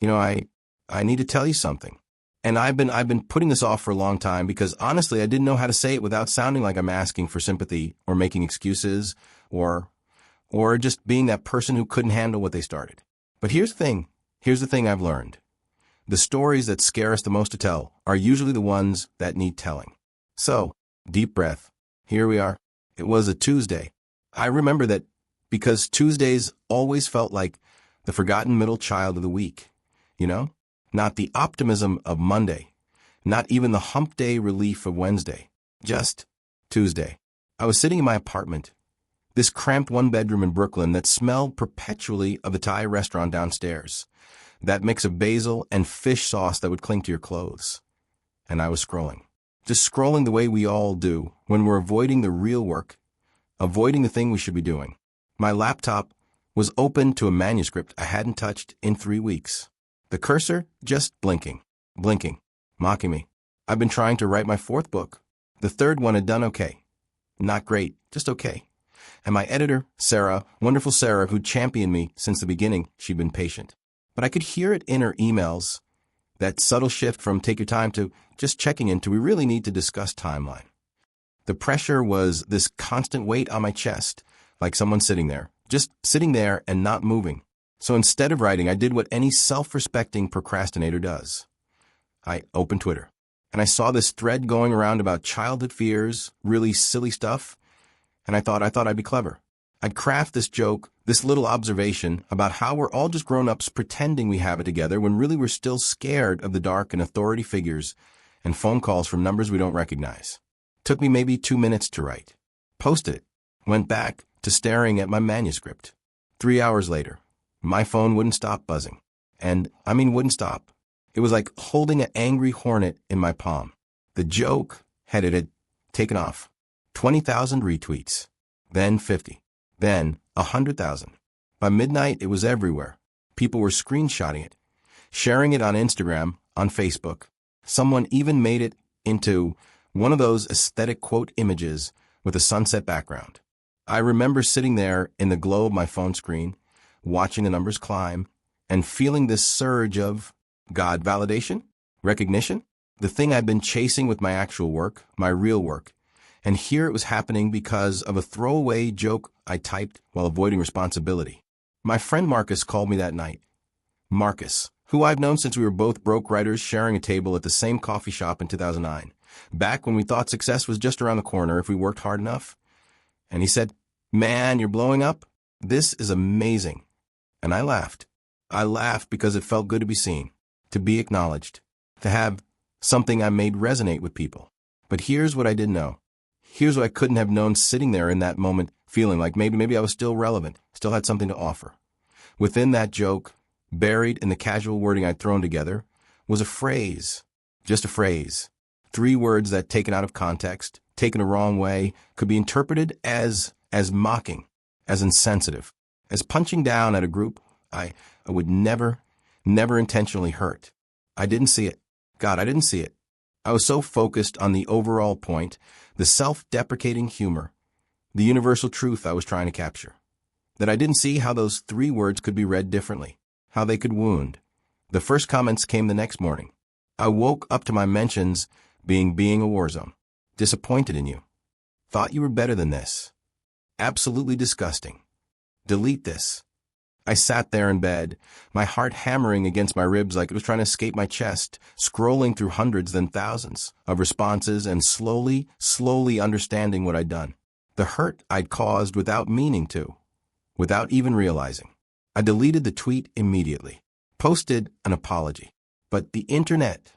I need to tell you something. And I've been putting this off for a long time because honestly, I didn't know how to say it without sounding like I'm asking for sympathy or making excuses or just being that person who couldn't handle what they started. But here's the thing. Here's the thing I've learned. The stories that scare us the most to tell are usually the ones that need telling. So, deep breath. Here we are. It was a Tuesday. I remember that because Tuesdays always felt like the forgotten middle child of the week, Not the optimism of Monday, not even the hump day relief of Wednesday, just Tuesday. I was sitting in my apartment, this cramped one-bedroom in Brooklyn that smelled perpetually of the Thai restaurant downstairs, that mix of basil and fish sauce that would cling to your clothes. And I was scrolling, just scrolling the way we all do when we're avoiding the real work, avoiding the thing we should be doing. My laptop was open to a manuscript I hadn't touched in 3 weeks. The cursor just blinking, mocking me. I've been trying to write my 4th book. The 3rd one had done okay. Not great, just okay. And my editor, Sarah, wonderful Sarah, who championed me since the beginning, she'd been patient. But I could hear it in her emails, that subtle shift from take your time to just checking in to we really need to discuss timeline. The pressure was this constant weight on my chest, like someone sitting there, just sitting there and not moving. So instead of writing, I did what any self-respecting procrastinator does. I opened Twitter, and I saw this thread going around about childhood fears, really silly stuff, and I thought I'd be clever. I'd craft this joke, this little observation about how we're all just grown-ups pretending we have it together when really we're still scared of the dark and authority figures and phone calls from numbers we don't recognize. Took me maybe 2 minutes to write. Posted it. Went back to staring at my manuscript. 3 hours later, my phone wouldn't stop buzzing. And I mean wouldn't stop. It was like holding an angry hornet in my palm. The joke had taken off. 20,000 retweets. Then 50. Then 100,000. By midnight, it was everywhere. People were screenshotting it, sharing it on Instagram, on Facebook. Someone even made it into one of those aesthetic quote images with a sunset background. I remember sitting there in the glow of my phone screen, watching the numbers climb, and feeling this surge of God validation, recognition, the thing I'd been chasing with my actual work, my real work. And here it was happening because of a throwaway joke I typed while avoiding responsibility. My friend Marcus called me that night. Marcus, who I've known since we were both broke writers sharing a table at the same coffee shop in 2009, back when we thought success was just around the corner if we worked hard enough. And he said, "Man, you're blowing up. This is amazing." And I laughed. I laughed because it felt good to be seen, to be acknowledged, to have something I made resonate with people. But here's what I didn't know. Here's what I couldn't have known sitting there in that moment, feeling like maybe I was still relevant, still had something to offer. Within that joke, buried in the casual wording I'd thrown together, was a phrase, just a phrase. 3 words that, taken out of context, taken a wrong way, could be interpreted as mocking, as insensitive, as punching down at a group I would never intentionally hurt. I didn't see it. God, I didn't see it. I was so focused on the overall point, the self-deprecating humor, the universal truth I was trying to capture, that I didn't see how those 3 words could be read differently, how they could wound. The first comments came the next morning. I woke up to my mentions being a war zone. Disappointed in you. Thought you were better than this. Absolutely disgusting. Delete this. I sat there in bed, my heart hammering against my ribs like it was trying to escape my chest, scrolling through hundreds then thousands of responses and slowly understanding what I'd done. The hurt I'd caused without meaning to, without even realizing. I deleted the tweet immediately, posted an apology. But the internet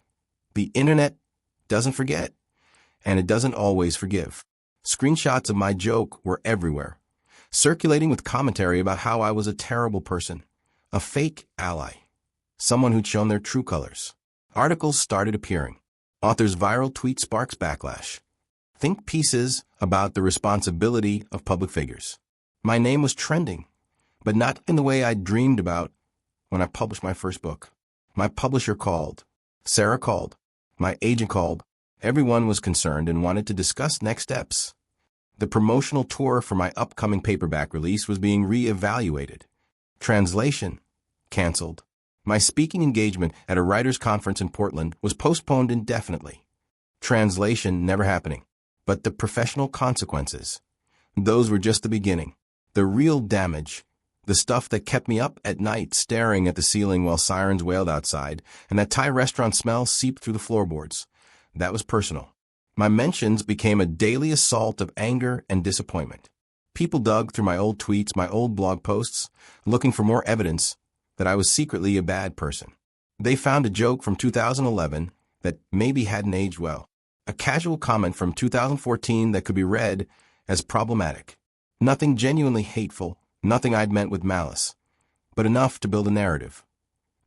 doesn't forget, and it doesn't always forgive. Screenshots of my joke were everywhere, circulating with commentary about how I was a terrible person, a fake ally, someone who'd shown their true colors. Articles started appearing. Author's viral tweet sparks backlash. Think pieces about the responsibility of public figures. My name was trending, but not in the way I'd dreamed about when I published my first book. My publisher called. Sarah called. My agent called. Everyone was concerned and wanted to discuss next steps. The promotional tour for my upcoming paperback release was being re-evaluated. Translation canceled. My speaking engagement at a writers' conference in Portland was postponed indefinitely. Translation never happening. But the professional consequences, those were just the beginning. The real damage, the stuff that kept me up at night staring at the ceiling while sirens wailed outside, and that Thai restaurant smell seeped through the floorboards, that was personal. My mentions became a daily assault of anger and disappointment. People dug through my old tweets, my old blog posts, looking for more evidence that I was secretly a bad person. They found a joke from 2011 that maybe hadn't aged well. A casual comment from 2014 that could be read as problematic. Nothing genuinely hateful, nothing I'd meant with malice, but enough to build a narrative.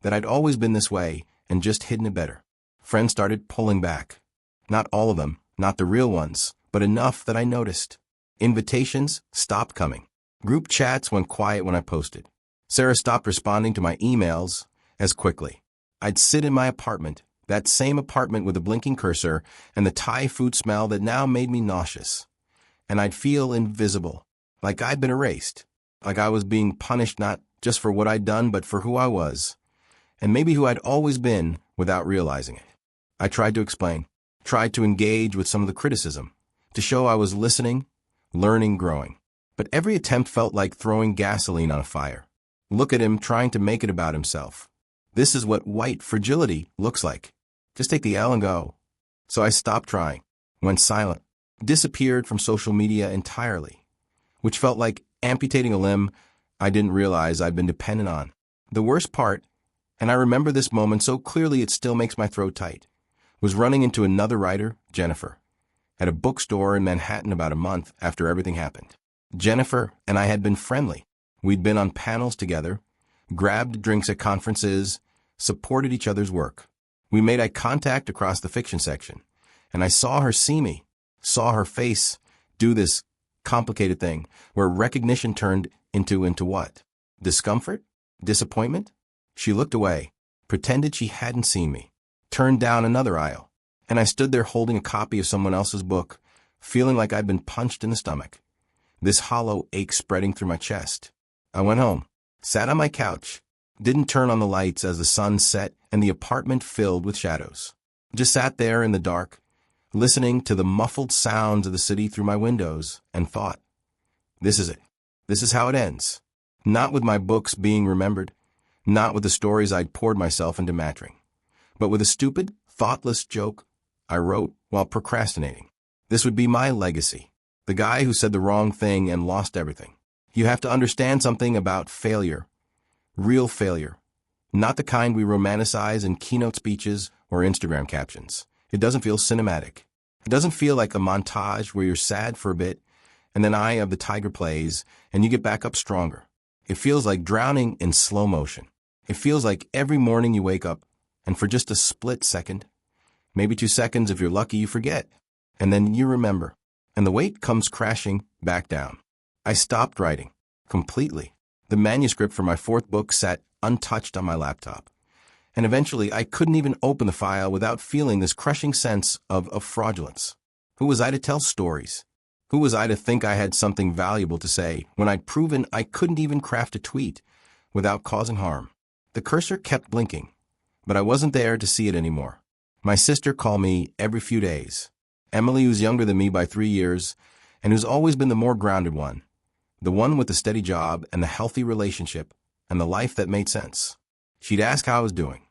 That I'd always been this way and just hidden it better. Friends started pulling back. Not all of them, not the real ones, but enough that I noticed. Invitations stopped coming. Group chats went quiet when I posted. Sarah stopped responding to my emails as quickly. I'd sit in my apartment, that same apartment with a blinking cursor and the Thai food smell that now made me nauseous. And I'd feel invisible, like I'd been erased, like I was being punished not just for what I'd done but for who I was, and maybe who I'd always been without realizing it. I tried to explain, tried to engage with some of the criticism, to show I was listening, learning, growing. But every attempt felt like throwing gasoline on a fire. Look at him trying to make it about himself. This is what white fragility looks like. Just take the L and go. So I stopped trying, went silent, disappeared from social media entirely, which felt like amputating a limb I didn't realize I'd been dependent on. The worst part, and I remember this moment so clearly it still makes my throat tight, was running into another writer, Jennifer, at a bookstore in Manhattan about a month after everything happened. Jennifer and I had been friendly. We'd been on panels together, grabbed drinks at conferences, supported each other's work. We made eye contact across the fiction section, and I saw her see me, saw her face do this complicated thing where recognition turned into what? Discomfort? Disappointment? She looked away, pretended she hadn't seen me, turned down another aisle, and I stood there holding a copy of someone else's book, feeling like I'd been punched in the stomach, this hollow ache spreading through my chest. I went home, sat on my couch, didn't turn on the lights as the sun set and the apartment filled with shadows. Just sat there in the dark, listening to the muffled sounds of the city through my windows, and thought, this is it. This is how it ends. Not with my books being remembered, not with the stories I'd poured myself into mastering, but with a stupid, thoughtless joke I wrote while procrastinating. This would be my legacy. The guy who said the wrong thing and lost everything. You have to understand something about failure. Real failure. Not the kind we romanticize in keynote speeches or Instagram captions. It doesn't feel cinematic. It doesn't feel like a montage where you're sad for a bit and then Eye of the Tiger plays and you get back up stronger. It feels like drowning in slow motion. It feels like every morning you wake up and for just a split second, maybe 2 seconds if you're lucky, you forget. And then you remember. And the weight comes crashing back down. I stopped writing. Completely. The manuscript for my 4th book sat untouched on my laptop. And eventually I couldn't even open the file without feeling this crushing sense of fraudulence. Who was I to tell stories? Who was I to think I had something valuable to say when I'd proven I couldn't even craft a tweet without causing harm? The cursor kept blinking, but I wasn't there to see it anymore. My sister called me every few days. Emily, who's younger than me by 3 years, and who's always been the more grounded one. The one with the steady job and the healthy relationship and the life that made sense. She'd ask how I was doing,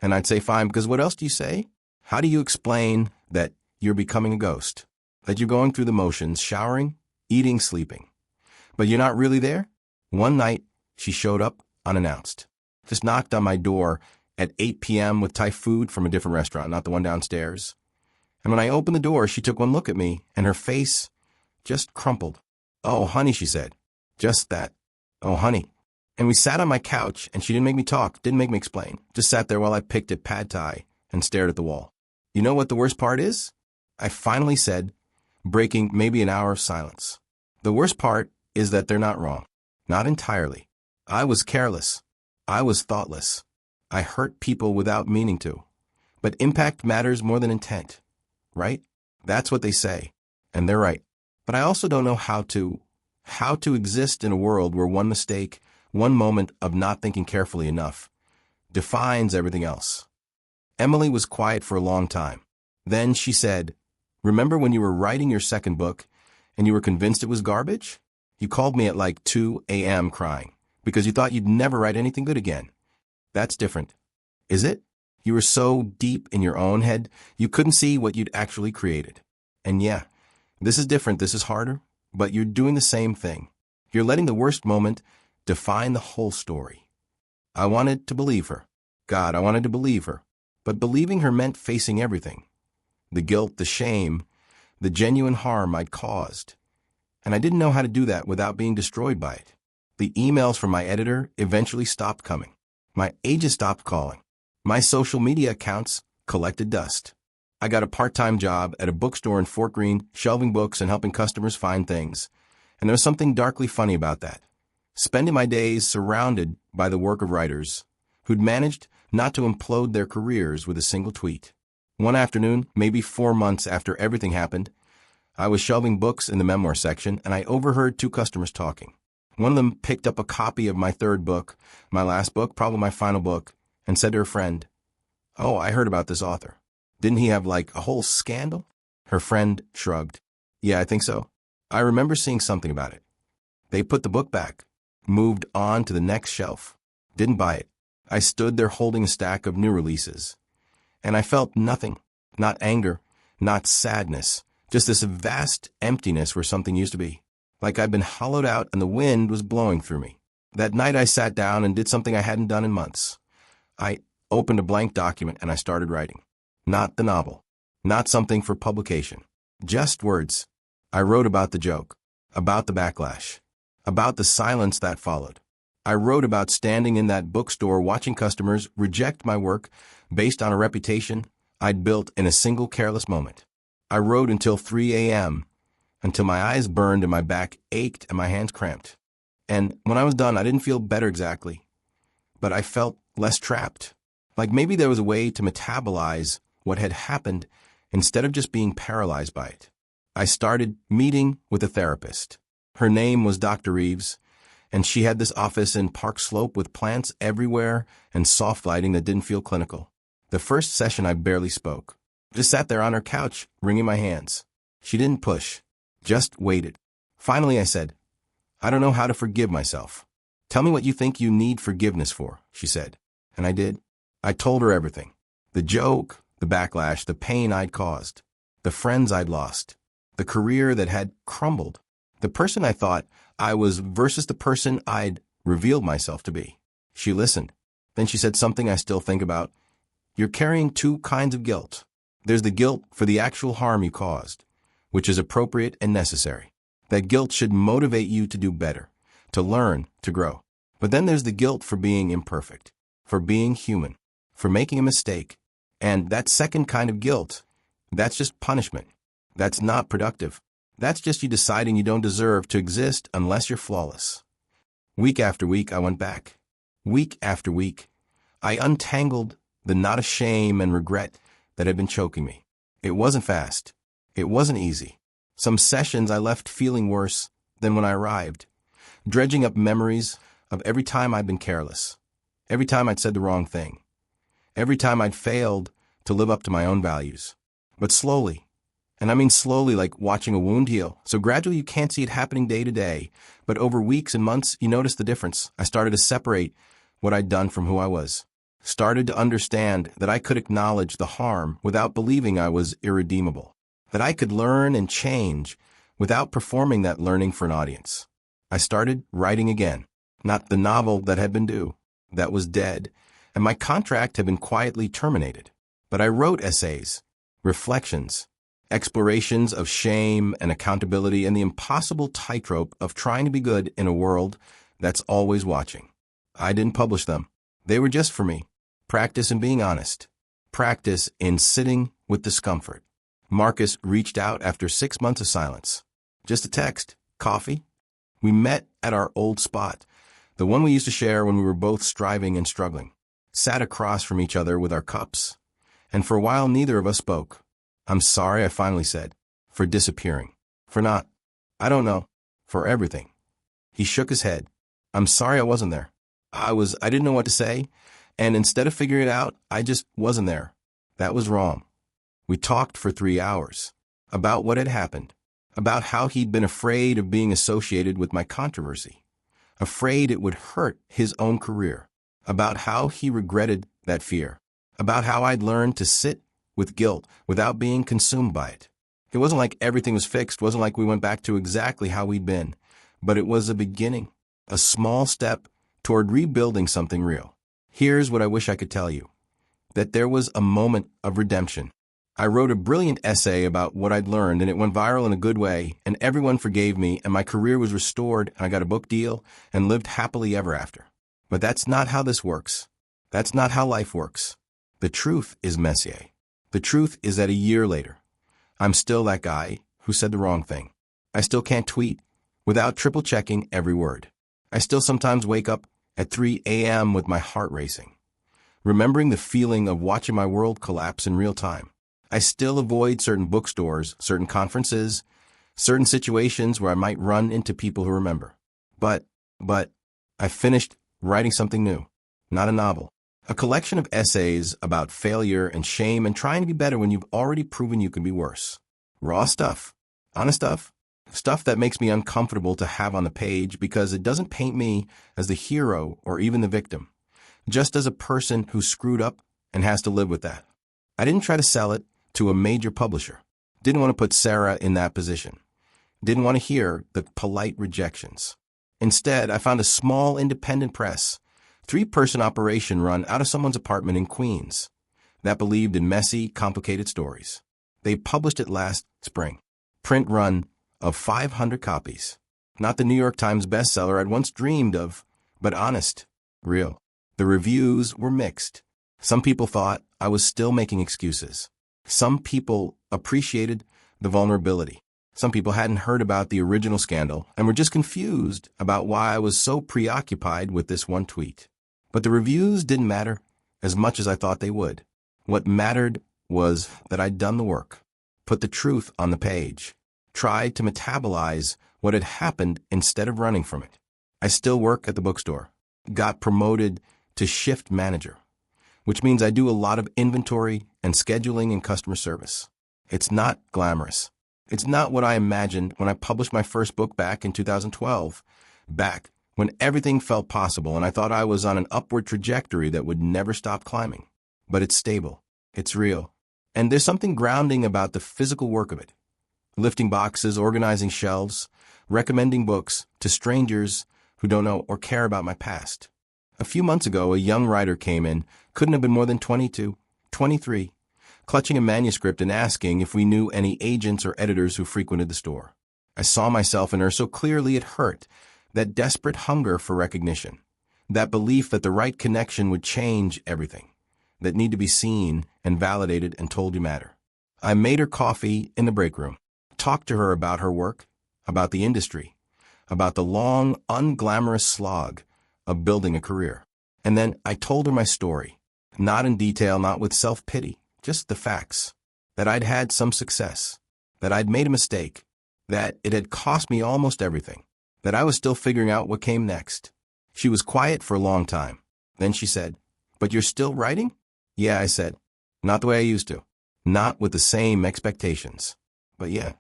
and I'd say fine, because what else do you say? How do you explain that you're becoming a ghost? That you're going through the motions, showering, eating, sleeping. But you're not really there? One night, she showed up unannounced. Just knocked on my door at 8 p.m. with Thai food from a different restaurant, not the one downstairs. And when I opened the door, she took one look at me, and her face just crumpled. "Oh, honey," she said. Just that. "Oh, honey." And we sat on my couch, and she didn't make me talk, didn't make me explain. Just sat there while I picked at pad thai and stared at the wall. You know what the worst part is? I finally said, breaking maybe an hour of silence. The worst part is that they're not wrong. Not entirely. I was careless. I was thoughtless. I hurt people without meaning to. But impact matters more than intent. Right? That's what they say. And they're right. But I also don't know how to exist in a world where one mistake, one moment of not thinking carefully enough, defines everything else. Emily was quiet for a long time. Then she said, "Remember when you were writing your second book and you were convinced it was garbage? You called me at like 2 a.m. crying because you thought you'd never write anything good again. That's different. Is it? You were so deep in your own head, you couldn't see what you'd actually created. And yeah, this is different, this is harder, but you're doing the same thing. You're letting the worst moment define the whole story." I wanted to believe her. God, I wanted to believe her. But believing her meant facing everything. The guilt, the shame, the genuine harm I'd caused. And I didn't know how to do that without being destroyed by it. The emails from my editor eventually stopped coming. My agent stopped calling. My social media accounts collected dust. I got a part-time job at a bookstore in Fort Greene, shelving books and helping customers find things. And there was something darkly funny about that. Spending my days surrounded by the work of writers who'd managed not to implode their careers with a single tweet. One afternoon, maybe 4 months after everything happened, I was shelving books in the memoir section and I overheard 2 customers talking. One of them picked up a copy of my 3rd book, my last book, probably my final book, and said to her friend, "Oh, I heard about this author. Didn't he have like a whole scandal?" Her friend shrugged. "Yeah, I think so. I remember seeing something about it." They put the book back, moved on to the next shelf, didn't buy it. I stood there holding a stack of new releases. And I felt nothing, not anger, not sadness, just this vast emptiness where something used to be. Like I'd been hollowed out and the wind was blowing through me. That night I sat down and did something I hadn't done in months. I opened a blank document and I started writing. Not the novel, not something for publication, just words. I wrote about the joke, about the backlash, about the silence that followed. I wrote about standing in that bookstore watching customers reject my work based on a reputation I'd built in a single careless moment. I wrote until 3 a.m., until my eyes burned and my back ached and my hands cramped. And when I was done, I didn't feel better exactly, but I felt less trapped. Like maybe there was a way to metabolize what had happened instead of just being paralyzed by it. I started meeting with a therapist. Her name was Dr. Reeves, and she had this office in Park Slope with plants everywhere and soft lighting that didn't feel clinical. The first session I barely spoke. Just sat there on her couch, wringing my hands. She didn't push, just waited. Finally I said, "I don't know how to forgive myself." "Tell me what you think you need forgiveness for," she said. And I did. I told her everything. The joke, the backlash, the pain I'd caused, the friends I'd lost, the career that had crumbled, the person I thought I was versus the person I'd revealed myself to be. She listened. Then she said something I still think about. "You're carrying 2 kinds of guilt. There's the guilt for the actual harm you caused, which is appropriate and necessary. That guilt should motivate you to do better, to learn, to grow. But then there's the guilt for being imperfect, for being human, for making a mistake. And that second kind of guilt, that's just punishment. That's not productive. That's just you deciding you don't deserve to exist unless you're flawless." Week after week, I went back. Week after week, I untangled the knot of shame and regret that had been choking me. It wasn't fast. It wasn't easy. Some sessions I left feeling worse than when I arrived, dredging up memories of every time I'd been careless, every time I'd said the wrong thing, every time I'd failed to live up to my own values. But slowly, and I mean slowly like watching a wound heal, so gradually you can't see it happening day to day, but over weeks and months you notice the difference. I started to separate what I'd done from who I was. Started to understand that I could acknowledge the harm without believing I was irredeemable. That I could learn and change without performing that learning for an audience. I started writing again. Not the novel that had been due. That was dead. And my contract had been quietly terminated. But I wrote essays, reflections, explorations of shame and accountability and the impossible tightrope of trying to be good in a world that's always watching. I didn't publish them. They were just for me. Practice in being honest. Practice in sitting with discomfort. Marcus reached out after 6 months of silence. Just a text. Coffee? We met at our old spot, the one we used to share when we were both striving and struggling. Sat across from each other with our cups. And for a while, neither of us spoke. "I'm sorry," I finally said, "for disappearing. For not, I don't know, for everything." He shook his head. "I'm sorry I wasn't there. I didn't know what to say, And instead of figuring it out, I just wasn't there. That was wrong. We talked for 3 hours about what had happened, about how he'd been afraid of being associated with my controversy, afraid it would hurt his own career, about how he regretted that fear, about how I'd learned to sit with guilt without being consumed by it. It wasn't like everything was fixed, wasn't like we went back to exactly how we'd been, but it was a beginning, a small step toward rebuilding something real. Here's what I wish I could tell you, that there was a moment of redemption. I wrote a brilliant essay about what I'd learned, and it went viral in a good way, and everyone forgave me, and my career was restored, and I got a book deal, and lived happily ever after. But that's not how this works. That's not how life works. The truth is, Messier, the truth is that a year later, I'm still that guy who said the wrong thing. I still can't tweet without triple-checking every word. I still sometimes wake up at 3 a.m. with my heart racing, remembering the feeling of watching my world collapse in real time. I still avoid certain bookstores, certain conferences, certain situations where I might run into people who remember. But I finished writing something new, not a novel. A collection of essays about failure and shame and trying to be better when you've already proven you can be worse. Raw stuff, honest stuff, stuff that makes me uncomfortable to have on the page because it doesn't paint me as the hero or even the victim, just as a person who screwed up and has to live with that. I didn't try to sell it to a major publisher. Didn't want to put Sarah in that position. Didn't want to hear the polite rejections. Instead, I found a small independent press, 3-person operation run out of someone's apartment in Queens that believed in messy, complicated stories. They published it last spring. Print run of 500 copies. Not the New York Times bestseller I'd once dreamed of, but honest, real. The reviews were mixed. Some people thought I was still making excuses. Some people appreciated the vulnerability. Some people hadn't heard about the original scandal and were just confused about why I was so preoccupied with this one tweet. But the reviews didn't matter as much as I thought they would. What mattered was that I'd done the work, put the truth on the page, tried to metabolize what had happened instead of running from it. I still work at the bookstore, got promoted to shift manager, which means I do a lot of inventory and scheduling and customer service. It's not glamorous. It's not what I imagined when I published my first book back in 2012, back when everything felt possible and I thought I was on an upward trajectory that would never stop climbing. But it's stable. It's real. And there's something grounding about the physical work of it. Lifting boxes, organizing shelves, recommending books to strangers who don't know or care about my past. A few months ago, a young writer came in, couldn't have been more than 22, 23, clutching a manuscript and asking if we knew any agents or editors who frequented the store. I saw myself in her so clearly it hurt, that desperate hunger for recognition, that belief that the right connection would change everything, that need to be seen and validated and told you matter. I made her coffee in the break room, talked to her about her work, about the industry, about the long, unglamorous slog of building a career. And then I told her my story, not in detail, not with self-pity, just the facts, that I'd had some success, that I'd made a mistake, that it had cost me almost everything, that I was still figuring out what came next. She was quiet for a long time. Then she said, "But you're still writing?" "Yeah," I said. "Not the way I used to. Not with the same expectations. But yeah."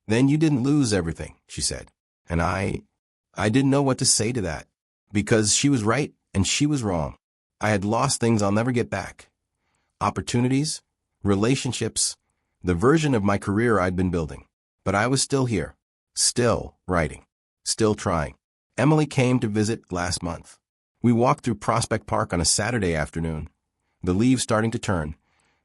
"Then you didn't lose everything," she said. And I didn't know what to say to that, because she was right and she was wrong. I had lost things I'll never get back. Opportunities, relationships, the version of my career I'd been building. But I was still here, still writing, still trying. Emily came to visit last month. We walked through Prospect Park on a Saturday afternoon, the leaves starting to turn,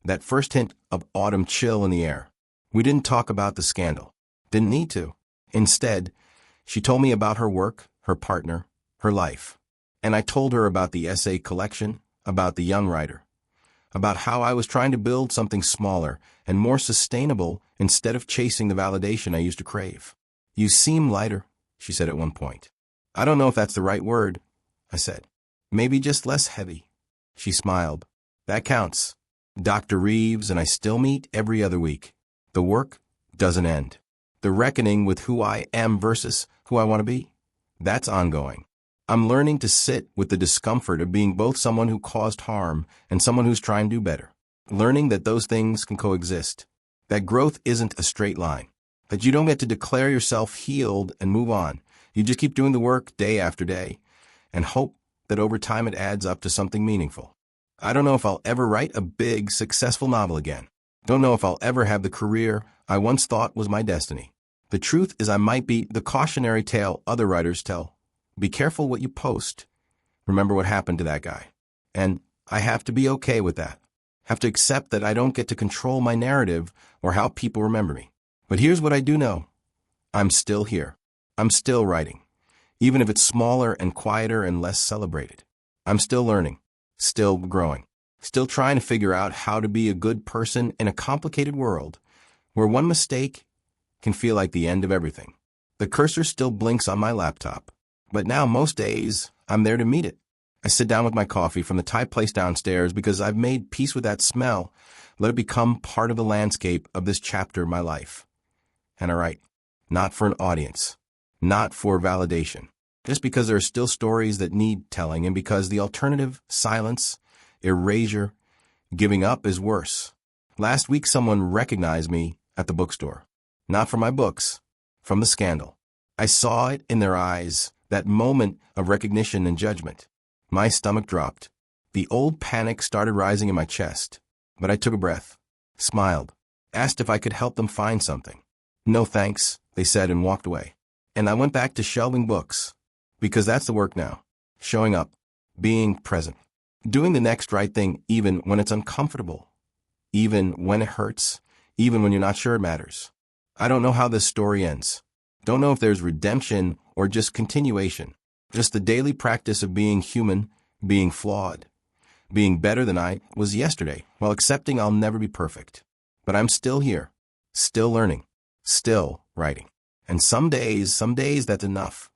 that first hint of autumn chill in the air. We didn't talk about the scandal. Didn't need to. Instead, she told me about her work, her partner, her life. And I told her about the essay collection, about the young writer, about how I was trying to build something smaller and more sustainable instead of chasing the validation I used to crave. "You seem lighter," she said at one point. "I don't know if that's the right word," I said. "Maybe just less heavy." She smiled. "That counts. Dr. Reeves and I still meet every other week. The work doesn't end. The reckoning with who I am versus who I want to be, that's ongoing. I'm learning to sit with the discomfort of being both someone who caused harm and someone who's trying to do better. Learning that those things can coexist. That growth isn't a straight line. That you don't get to declare yourself healed and move on. You just keep doing the work day after day and hope that over time it adds up to something meaningful. I don't know if I'll ever write a big, successful novel again. Don't know if I'll ever have the career I once thought was my destiny. The truth is I might be the cautionary tale other writers tell. Be careful what you post. Remember what happened to that guy. And I have to be okay with that. Have to accept that I don't get to control my narrative or how people remember me. But here's what I do know. I'm still here. I'm still writing. Even if it's smaller and quieter and less celebrated. I'm still learning. Still growing. Still trying to figure out how to be a good person in a complicated world where one mistake can feel like the end of everything. The cursor still blinks on my laptop, but now most days I'm there to meet it. I sit down with my coffee from the Thai place downstairs because I've made peace with that smell, let it become part of the landscape of this chapter of my life. And I write, not for an audience, not for validation, just because there are still stories that need telling and because the alternative, silence, erasure, giving up is worse. Last week someone recognized me at the bookstore. Not for my books, from the scandal. I saw it in their eyes, that moment of recognition and judgment. My stomach dropped. The old panic started rising in my chest. But I took a breath, smiled, asked if I could help them find something. No thanks, they said and walked away. And I went back to shelving books. Because that's the work now. Showing up, being present. Doing the next right thing even when it's uncomfortable. Even when it hurts. Even when you're not sure it matters. I don't know how this story ends. Don't know if there's redemption or just continuation. Just the daily practice of being human, being flawed, being better than I was yesterday, while accepting I'll never be perfect. But I'm still here, still learning, still writing. And some days that's enough.